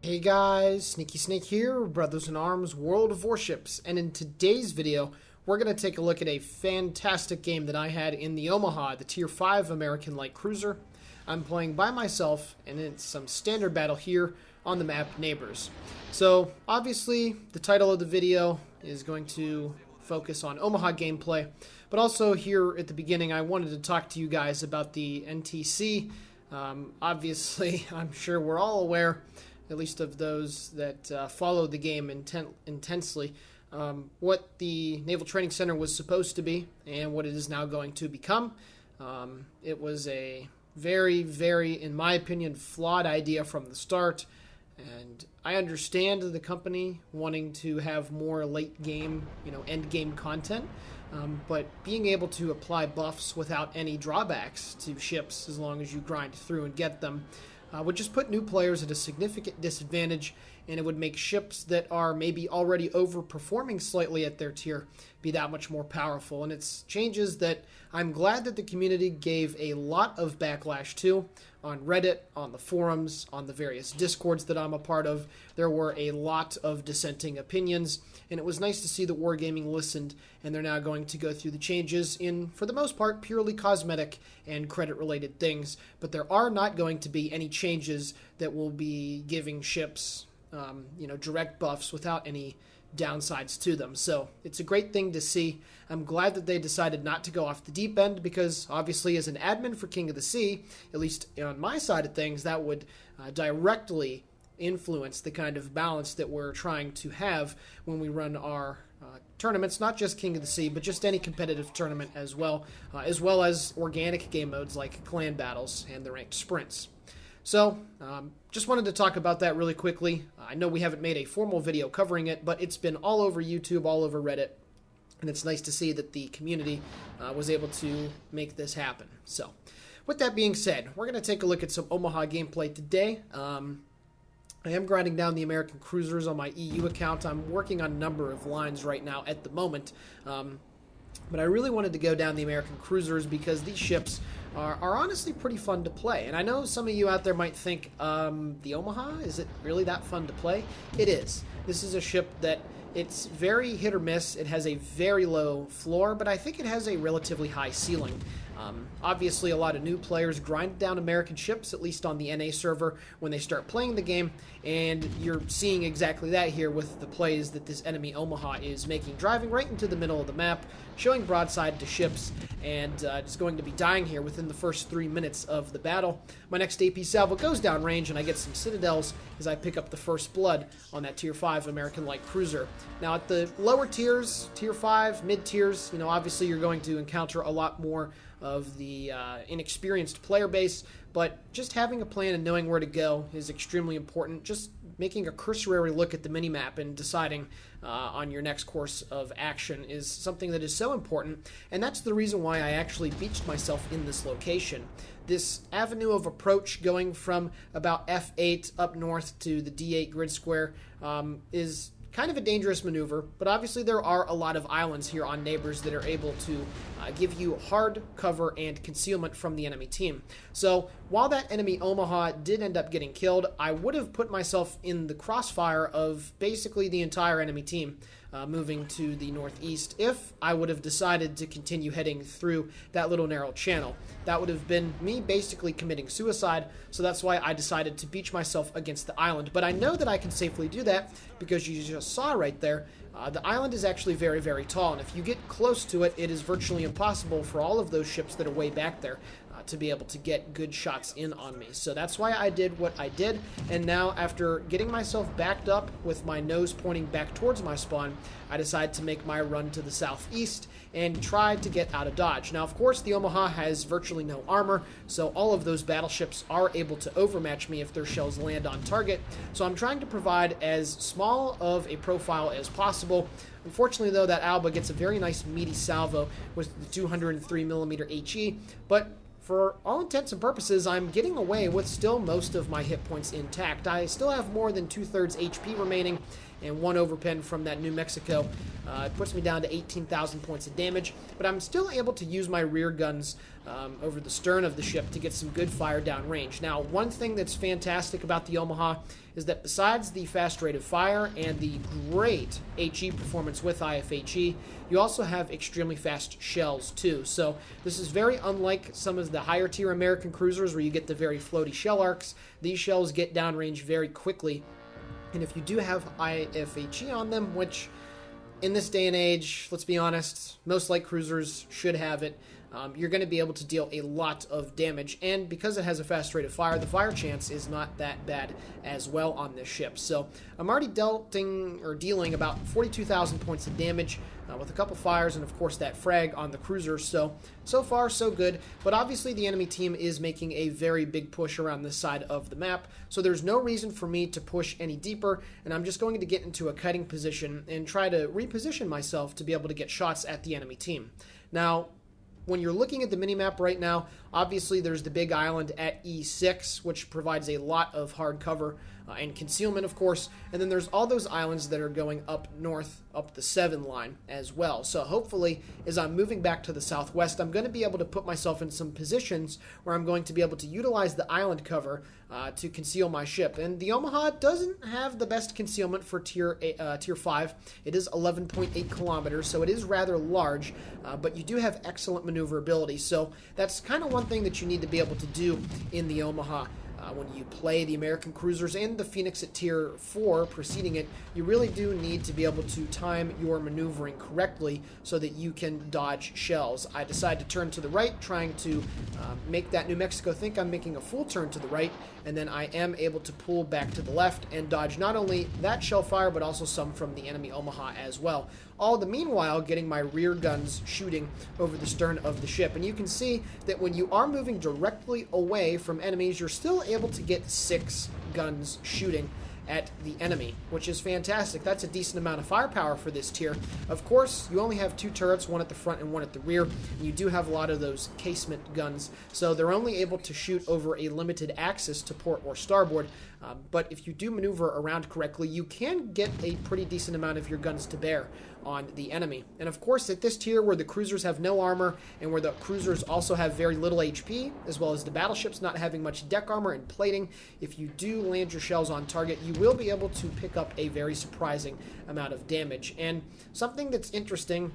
Hey guys, Sneaky Snake here, Brothers in Arms, World of Warships, and in today's video, we're going to take a look at a fantastic game that I had in the Omaha, the Tier 5 American Light Cruiser. I'm playing by myself, and it's some standard battle here on the map Neighbors. So, obviously, the title of the video is going to focus on Omaha gameplay, but also here at the beginning, I wanted to talk to you guys about the NTC. Obviously, I'm sure we're all aware, at least of those that follow the game intensely, what the Naval Training Center was supposed to be and what it is now going to become. It was a very, very, in my opinion, flawed idea from the start, and I understand the company wanting to have more late game, end game content, but being able to apply buffs without any drawbacks to ships as long as you grind through and get them would just put new players at a significant disadvantage, and it would make ships that are maybe already overperforming slightly at their tier be that much more powerful. And it's changes that I'm glad that the community gave a lot of backlash to on Reddit, on the forums, on the various discords that I'm a part of. There were a lot of dissenting opinions, and it was nice to see that Wargaming listened, and they're now going to go through the changes in, for the most part, purely cosmetic and credit-related things, but there are not going to be any changes that will be giving ships, direct buffs without any downsides to them. So it's a great thing to see. I'm glad that they decided not to go off the deep end, because obviously as an admin for King of the Sea, at least on my side of things, that would directly influence the kind of balance that we're trying to have when we run our tournaments, not just King of the Sea, but just any competitive tournament as well as organic game modes like clan battles and the ranked sprints. So, just wanted to talk about that really quickly. I know we haven't made a formal video covering it, but it's been all over YouTube, all over Reddit, and it's nice to see that the community was able to make this happen. So, with that being said, we're going to take a look at some Omaha gameplay today. I am grinding down the American cruisers on my EU account. I'm working on a number of lines right now at the moment, but I really wanted to go down the American cruisers because these ships are honestly pretty fun to play. And I know some of you out there might think, the Omaha, is it really that fun to play? It is. This is a ship that it's very hit or miss. It has a very low floor, but I think it has a relatively high ceiling. Obviously, a lot of new players grind down American ships, at least on the NA server, when they start playing the game, and you're seeing exactly that here with the plays that this enemy Omaha is making, driving right into the middle of the map, showing broadside to ships, and it's going to be dying here within the first 3 minutes of the battle. My next AP salvo goes down range, and I get some citadels as I pick up the first blood on that Tier 5 American Light Cruiser. Now, at the lower tiers, Tier 5, mid-tiers, obviously you're going to encounter a lot more of the inexperienced player base, but just having a plan and knowing where to go is extremely important. Just making a cursory look at the minimap and deciding on your next course of action is something that is so important, and that's the reason why I actually beached myself in this location. This avenue of approach going from about F8 up north to the D8 grid square is kind of a dangerous maneuver, but obviously there are a lot of islands here on Neighbors that are able to give you hard cover and concealment from the enemy team. So while that enemy Omaha did end up getting killed, I would have put myself in the crossfire of basically the entire enemy team moving to the northeast if I would have decided to continue heading through that little narrow channel. That would have been me basically committing suicide, so that's why I decided to beach myself against the island. But I know that I can safely do that because you just saw right there, the island is actually very, very tall, and if you get close to it, it is virtually impossible for all of those ships that are way back there to be able to get good shots in on me. So that's why I did what I did, and now after getting myself backed up with my nose pointing back towards my spawn, I decided to make my run to the southeast and try to get out of dodge. Now, of course, the Omaha has virtually no armor, so all of those battleships are able to overmatch me if their shells land on target, so I'm trying to provide as small of a profile as possible. Unfortunately, though, that Alba gets a very nice meaty salvo with the 203mm HE, but for all intents and purposes, I'm getting away with still most of my hit points intact. I still have more than 2/3 HP remaining, and 1 overpen from that New Mexico. It puts me down to 18,000 points of damage, but I'm still able to use my rear guns over the stern of the ship to get some good fire down range. Now, one thing that's fantastic about the Omaha is that besides the fast rate of fire and the great HE performance with IFHE, you also have extremely fast shells too. So this is very unlike some of the higher tier American cruisers where you get the very floaty shell arcs. These shells get downrange very quickly. And if you do have IFHE on them, which in this day and age, let's be honest, most light cruisers should have it, you're going to be able to deal a lot of damage, and because it has a fast rate of fire, the fire chance is not that bad as well on this ship. So I'm already dealing about 42,000 points of damage with a couple fires and of course that frag on the cruiser. So far so good, but obviously the enemy team is making a very big push around this side of the map, so there's no reason for me to push any deeper, and I'm just going to get into a cutting position and try to reposition myself to be able to get shots at the enemy team. Now, when you're looking at the minimap right now, obviously there's the big island at E6, which provides a lot of hard cover and concealment, of course, and then there's all those islands that are going up north, up the 7 line as well. So hopefully, as I'm moving back to the southwest, I'm going to be able to put myself in some positions where I'm going to be able to utilize the island cover to conceal my ship. And the Omaha doesn't have the best concealment for tier 5. It is 11.8 kilometers, so it is rather large, but you do have excellent maneuverability. So that's kind of one thing that you need to be able to do in the Omaha. When you play the American cruisers and the Phoenix at tier 4 preceding it, you really do need to be able to time your maneuvering correctly so that you can dodge shells. I decide to turn to the right, trying to make that New Mexico think I'm making a full turn to the right, and then I am able to pull back to the left and dodge not only that shell fire, but also some from the enemy Omaha as well. All the meanwhile getting my rear guns shooting over the stern of the ship. And you can see that when you are moving directly away from enemies, you're still able to get 6 guns shooting at the enemy, which is fantastic. That's a decent amount of firepower for this tier. Of course, you only have 2 turrets, one at the front and one at the rear, and you do have a lot of those casement guns, so they're only able to shoot over a limited axis to port or starboard, but if you do maneuver around correctly, you can get a pretty decent amount of your guns to bear on the enemy. And of course, at this tier where the cruisers have no armor and where the cruisers also have very little HP, as well as the battleships not having much deck armor and plating, if you do land your shells on target, you will be able to pick up a very surprising amount of damage. And something that's interesting,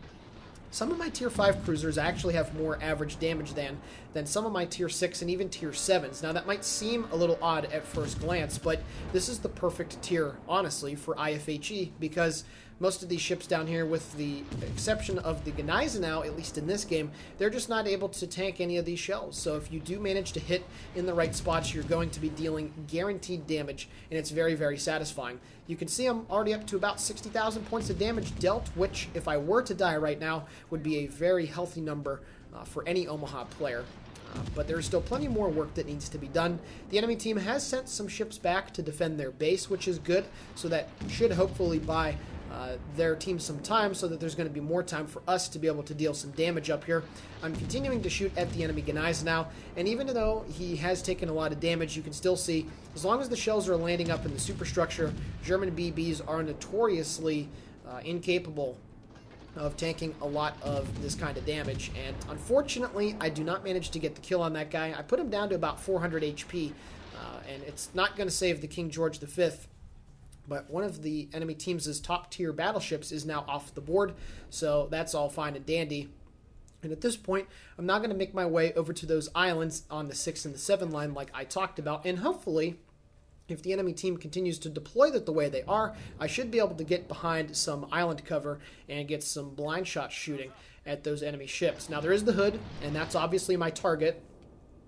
some of my tier 5 cruisers actually have more average damage than some of my tier 6 and even tier 7s. Now that might seem a little odd at first glance, but this is the perfect tier, honestly, for IFHE, because most of these ships down here, with the exception of the Gneisenau, at least in this game, they're just not able to tank any of these shells. So if you do manage to hit in the right spots, you're going to be dealing guaranteed damage, and it's very, very satisfying. You can see I'm already up to about 60,000 points of damage dealt, which, if I were to die right now, would be a very healthy number for any Omaha player. But there's still plenty more work that needs to be done. The enemy team has sent some ships back to defend their base, which is good, so that should hopefully buy their team some time, so that there's going to be more time for us to be able to deal some damage up here. I'm continuing to shoot at the enemy Gneisenau, and even though he has taken a lot of damage, you can still see, as long as the shells are landing up in the superstructure, German BBs are notoriously incapable of tanking a lot of this kind of damage. And unfortunately, I do not manage to get the kill on that guy. I put him down to about 400 HP, and it's not going to save the King George V. But one of the enemy team's top tier battleships is now off the board, so that's all fine and dandy. And at this point, I'm now going to make my way over to those islands on the 6 and the 7 line like I talked about, and hopefully, if the enemy team continues to deploy it the way they are, I should be able to get behind some island cover and get some blind shot shooting at those enemy ships. Now, there is the Hood, and that's obviously my target,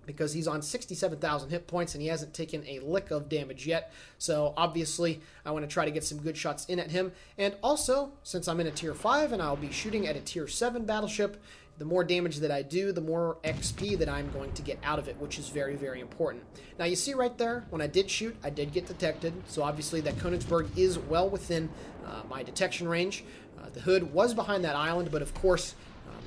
because he's on 67,000 hit points and he hasn't taken a lick of damage yet. So obviously I want to try to get some good shots in at him. And also, since I'm in a tier 5 and I'll be shooting at a tier 7 battleship, the more damage that I do, the more XP that I'm going to get out of it, which is very, very important. Now you see right there, when I did shoot, I did get detected. So obviously that Königsberg is well within my detection range. The Hood was behind that island, but of course,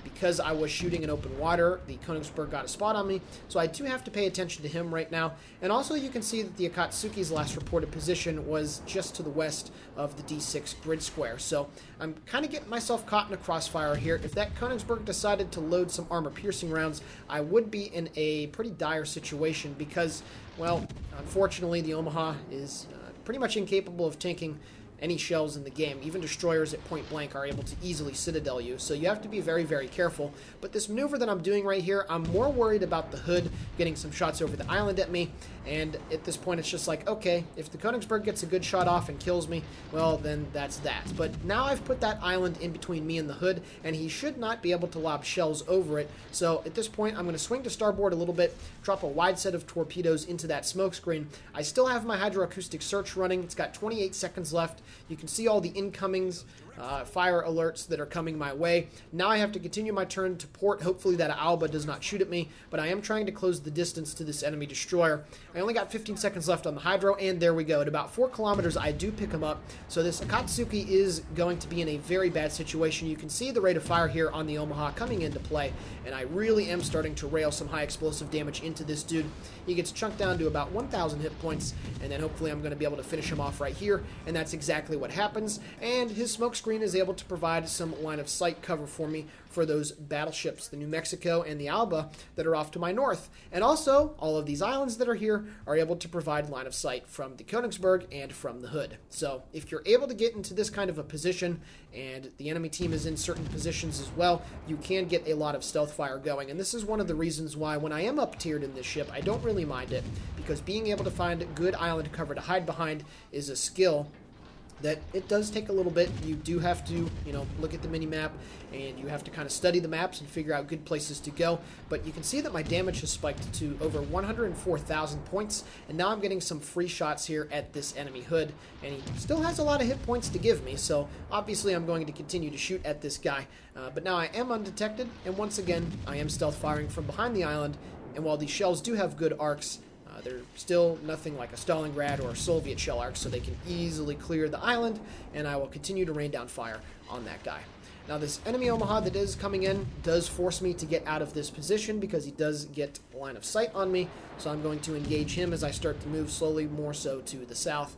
because I was shooting in open water, the Königsberg got a spot on me, so I do have to pay attention to him right now. And also you can see that the Akatsuki's last reported position was just to the west of the D6 grid square. So I'm kind of getting myself caught in a crossfire here. If that Königsberg decided to load some armor-piercing rounds, I would be in a pretty dire situation because, well, unfortunately the Omaha is pretty much incapable of tanking any shells in the game. Even destroyers at point blank are able to easily citadel you, so you have to be very, very careful. But this maneuver that I'm doing right here, I'm more worried about the hood getting some shots over the island at me, and at this point it's just like, okay, if the Königsberg gets a good shot off and kills me, well, then that's that. But now I've put that island in between me and the hood, and he should not be able to lob shells over it. So at this point, I'm going to swing to starboard a little bit, drop a wide set of torpedoes into that smoke screen. I still have my hydroacoustic search running. It's got 28 seconds left. You can see all the incomings, fire alerts that are coming my way. Now I have to continue my turn to port. Hopefully that Alba does not shoot at me, but I am trying to close the distance to this enemy destroyer. I only got 15 seconds left on the hydro, and there we go. At about 4 kilometers, I do pick him up. So this Akatsuki is going to be in a very bad situation. You can see the rate of fire here on the Omaha coming into play, and I really am starting to rail some high explosive damage into this dude. He gets chunked down to about 1,000 hit points, and then hopefully I'm going to be able to finish him off right here, and that's exactly what happens. And his smoke screen is able to provide some line of sight cover for me for those battleships, the New Mexico and the Alba, that are off to my north. And also, all of these islands that are here are able to provide line of sight from the Königsberg and from the hood. So if you're able to get into this kind of a position, and the enemy team is in certain positions as well, you can get a lot of stealth fire going. And this is one of the reasons why when I am up tiered in this ship, I don't really mind it, because being able to find good island cover to hide behind is a skill that it does take a little bit. You do have to, look at the mini-map, and you have to kind of study the maps and figure out good places to go. But you can see that my damage has spiked to over 104,000 points, and now I'm getting some free shots here at this enemy hood, and he still has a lot of hit points to give me, so obviously I'm going to continue to shoot at this guy. But now I am undetected, and once again, I am stealth firing from behind the island, and while these shells do have good arcs, they're still nothing like a Stalingrad or a Soviet shell arc, so they can easily clear the island, and I will continue to rain down fire on that guy. Now this enemy Omaha that is coming in does force me to get out of this position because he does get line of sight on me, so I'm going to engage him as I start to move slowly more so to the south.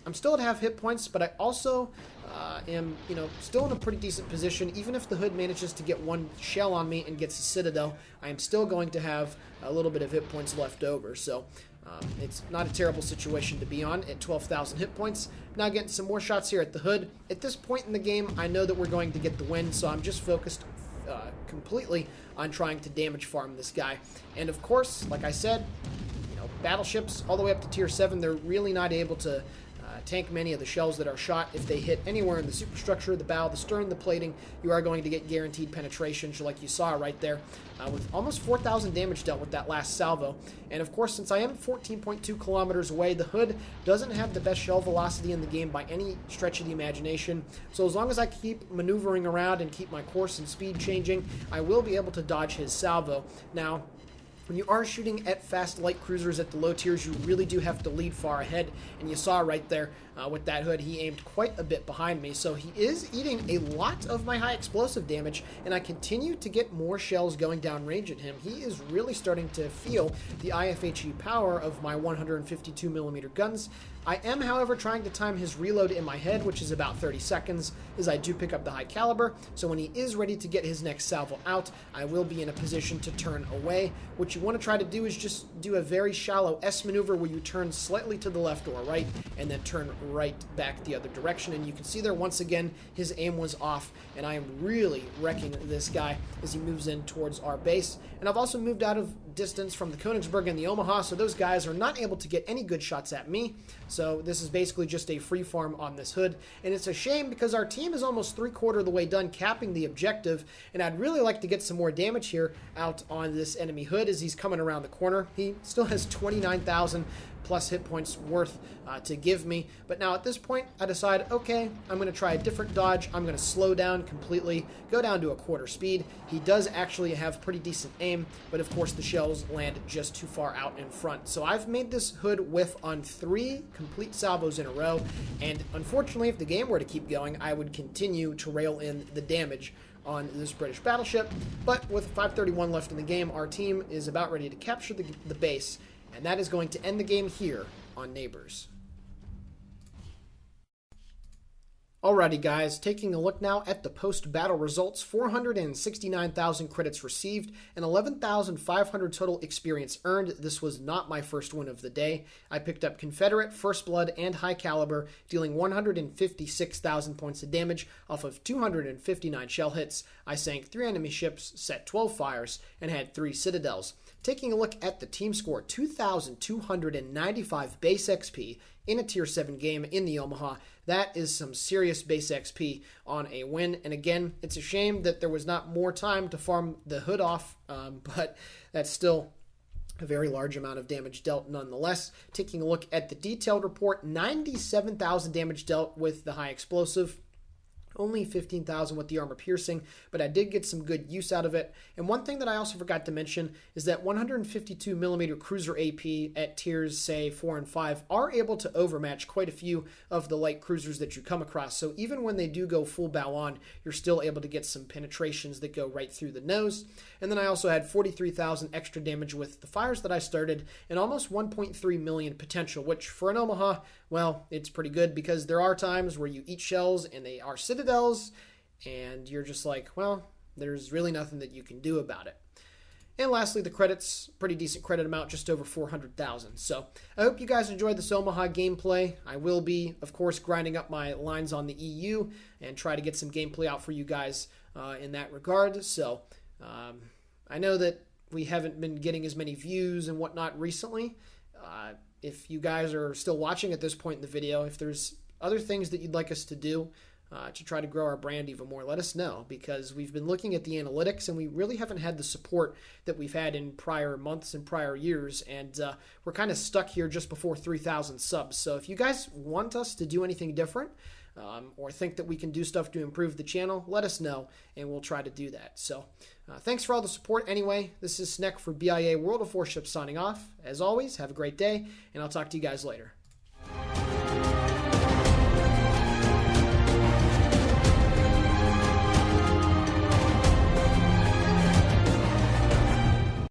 I'm still at half hit points, but I also am, still in a pretty decent position. Even if the hood manages to get one shell on me and gets a citadel, I am still going to have a little bit of hit points left over. So it's not a terrible situation to be on at 12,000 hit points. Now getting some more shots here at the hood. At this point in the game, I know that we're going to get the win, so I'm just focused completely on trying to damage farm this guy. And of course, like I said, battleships all the way up to tier 7, they're really not able to tank many of the shells that are shot. If they hit anywhere in the superstructure, the bow, the stern, the plating, you are going to get guaranteed penetration, like you saw right there, with almost 4,000 damage dealt with that last salvo. And of course, since I am 14.2 kilometers away, the hood doesn't have the best shell velocity in the game by any stretch of the imagination. So as long as I keep maneuvering around and keep my course and speed changing, I will be able to dodge his salvo. Now, when you are shooting at fast light cruisers at the low tiers, you really do have to lead far ahead, and you saw right there with that hood, he aimed quite a bit behind me, so he is eating a lot of my high explosive damage, and I continue to get more shells going down range at him. He is really starting to feel the IFHE power of my 152mm guns. I am, however, trying to time his reload in my head, which is about 30 seconds, as I do pick up the high caliber, so when he is ready to get his next salvo out, I will be in a position to turn away. What you want to try to do is just do a very shallow S maneuver where you turn slightly to the left or right, and then turn right back the other direction, and you can see there once again his aim was off, and I am really wrecking this guy as he moves in towards our base. And I've also moved out of distance from the Königsberg and the Omaha, so those guys are not able to get any good shots at me. So this is basically just a free farm on this hood, and it's a shame because our team is almost 3/4 of the way done capping the objective, and I'd really like to get some more damage here out on this enemy hood as he's coming around the corner. He still has 29,000 plus hit points worth to give me. But now at this point, I decide, okay, I'm going to try a different dodge. I'm going to slow down completely, go down to a quarter speed. He does actually have pretty decent aim, but of course the shells land just too far out in front. So I've made this hood whiff on 3 complete salvos in a row, and unfortunately, if the game were to keep going, I would continue to rail in the damage on this British battleship. But with 5:31 left in the game, our team is about ready to capture the base, and that is going to end the game here on Neighbors. Alrighty guys, taking a look now at the post-battle results. 469,000 credits received and 11,500 total experience earned. This was not my first win of the day. I picked up Confederate, First Blood, and High Caliber, dealing 156,000 points of damage off of 259 shell hits. I sank 3 enemy ships, set 12 fires, and had 3 citadels. Taking a look at the team score, 2,295 base XP in a Tier 7 game in the Omaha. That is some serious base XP on a win. And again, it's a shame that there was not more time to farm the hood off, but that's still a very large amount of damage dealt nonetheless. Taking a look at the detailed report, 97,000 damage dealt with the high explosive. Only 15,000 with the armor piercing, but I did get some good use out of it. And one thing that I also forgot to mention is that 152mm cruiser AP at tiers, say, 4 and 5 are able to overmatch quite a few of the light cruisers that you come across. So even when they do go full bow on, you're still able to get some penetrations that go right through the nose. And then I also had 43,000 extra damage with the fires that I started and almost 1.3 million potential, which for an Omaha, well, it's pretty good because there are times where you eat shells and they are citadels and you're just like, well, there's really nothing that you can do about it. And lastly, the credits, pretty decent credit amount, just over 400,000. So I hope you guys enjoyed this Omaha gameplay. I will be, of course, grinding up my lines on the EU and try to get some gameplay out for you guys in that regard. So I know that we haven't been getting as many views and whatnot recently. If you guys are still watching at this point in the video, if there's other things that you'd like us to do to try to grow our brand even more, let us know, because we've been looking at the analytics and we really haven't had the support that we've had in prior months and prior years, and we're kind of stuck here just before 3,000 subs. So if you guys want us to do anything different or think that we can do stuff to improve the channel, let us know and we'll try to do that. So thanks for all the support anyway. This is Snek for BIA World of Warships signing off. As always, have a great day, and I'll talk to you guys later.